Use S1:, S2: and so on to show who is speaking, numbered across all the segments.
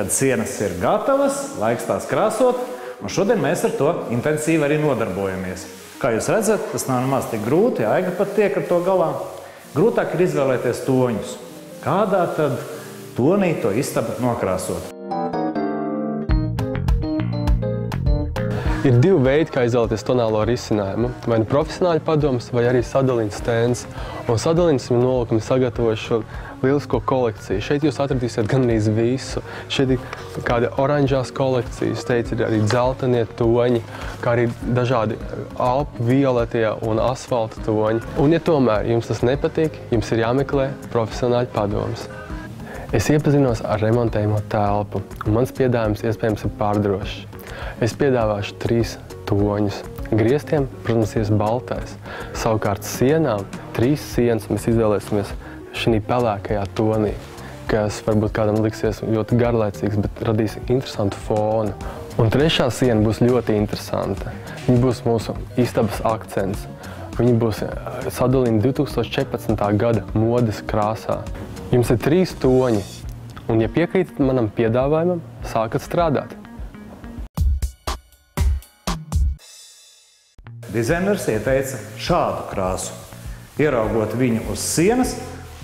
S1: kad sienas ir gatavas, laiks tās krāsot, un šodien mēs ar to intensīvi arī nodarbojamies. Kā jūs redzat, tas nav nemaz tik grūti, Aiga pat tiek ar to galā. Grūtāk ir izvēlēties toņus. Kādā tad tonī to istabu nokrāsot?
S2: Ir divi veidi, kā izvēlēties tonālo risinājumu. Vai nu profesionāļu padoms, vai arī sadalījums stends. Un sadalījums nolūkam sagatavojuši šo lielisko kolekciju. Šeit jūs atradīsiet gandrīz visu. Šeit ir kāda oranžās kolekcijas, šeit ir arī dzeltenie toņi, kā arī dažādi alpu violetie un asfalta toņi. Un, ja tomēr jums tas nepatīk, jums ir jāmeklē profesionāļu padoms. Es iepazinos ar remontējumu telpu, un mans piedāvājums iespējams ir pārdrošs. Es piedāvāšu 3 toņus. Griestiem, protams, ies baltais. Savukārt sienām 3 sienas mēs izvēlēsimies šī pelēkajā tonī, kas varbūt kādam liksies ļoti garlaicīgs, bet radīs interesantu fonu. Un trešā siena būs ļoti interesanta. Viņa būs mūsu istabas akcents. Viņa būs sadalīta 2014. gada modes krāsā. Jums ir 3 toņi, un, ja piekrītat manam piedāvājumam, sākat strādāt.
S1: Dizainers ieteica šādu krāsu. Ieraugot viņu uz sienas,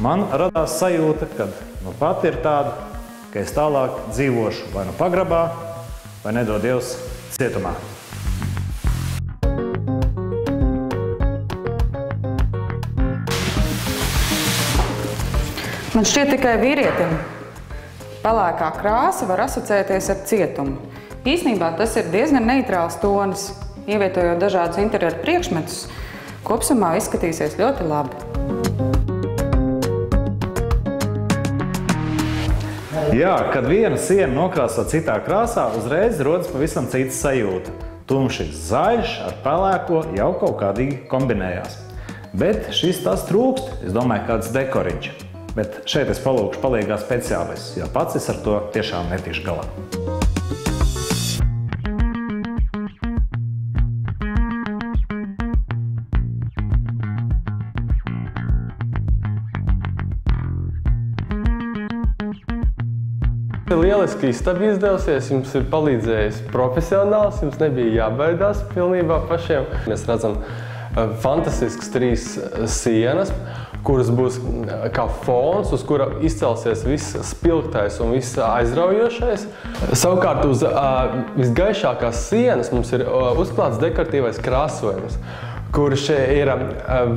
S1: man radās sajūta, ka nu pat ir tāda, ka es tālāk dzīvošu vai nu pagrabā, vai nedod Dievs cietumā.
S3: Man šķiet tikai vīrietim. Pelēkā krāsa var asociēties ar cietumu. Īsnībā tas ir diezgan neitrāls tonis. Ievietojot dažādus interjeru priekšmetus, kopsumā izskatīsies ļoti labi.
S1: Jā, kad viena siena nokrāso citā krāsā, uzreiz rodas pavisam cits sajūta. Tumšs zaļš ar pelēko jau kaut kādīgi kombinējās. Bet šis tas trūkst, es domāju, kāds dekoriņš. Bet šeit es palūkšu palīgā speciālists, jo pats es ar to tiešām netikšu galā.
S2: Lieliski istaba izdevusies, jums ir palīdzējis profesionāls, jums nebija jābaidās pilnībā pašiem. Mēs redzam fantastiskas 3 sienas, kuras būs kā fons, uz kura izcelsies viss spilgtais un viss aizraujošais. Savukārt uz visgaišākās sienas mums ir uzklāts dekoratīvais krāsojums, kurš ir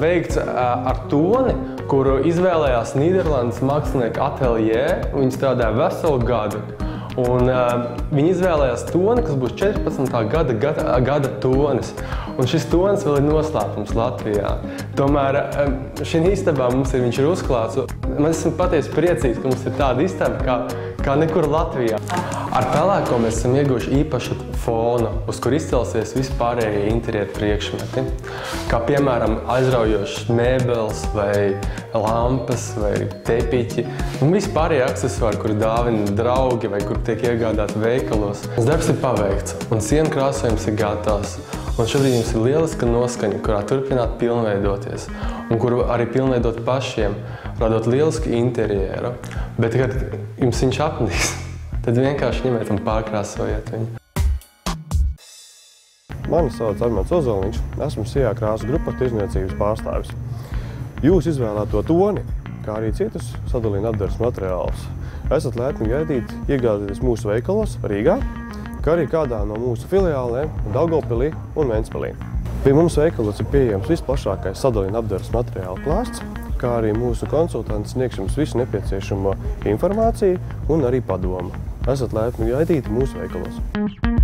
S2: veikts ar toni, kuru izvēlējās Nīderlandes mākslinieka ateljē. Viņi strādāja veselu gadu. Un viņi izvēlējās toni, kas būs 14. gada tonis. Un šis tonis vēl ir noslēpums Latvijā. Tomēr šī istabā viņš ir uzklāts. Man esmu patiesi priecīgs, ka mums ir tāda istaba kā nekur Latvijā. Ar pelēko mēs esam ieguvuši īpašu fonu, uz kur izcelsies vispārējie interjeru priekšmeti. Kā piemēram aizraujošs mēbeles vai lampas vai tepiķi. Un vispārējie aksesuāri, kuri dāvina draugi vai kur tiek iegādāti veikalos. Darbs ir paveikts un sienu krāsojums ir gatavs. Un šobrīd jums ir lieliska noskaņa, kurā turpināt pilnveidoties. Un kuru arī pilnveidot pašiem, radot lielisku interjeru. Bet, kad jums viņš apnīs, tad vienkārši ņemiet un pārkrāsojiet viņu.
S4: Mani sauc Armands Ozoliņš, esmu Sijā krāsu grupa tirzniecības pārstāvis. Jūs izvēlēto toni, kā arī citus sadalījuma apdares materiālus, esat laipni gaidīti iegādāties mūsu veikalos Rīgā, kā arī kādā no mūsu filiālēm Daugavpilī un Ventspilī. Pie mums veikalos ir pieejams visplašākais sadalījuma apdares materiālu klāsts, kā arī mūsu konsultanti sniegs jums visu nepieciešamo informāciju un arī padomu. Esat laipni gaidīti mūsu veikalos.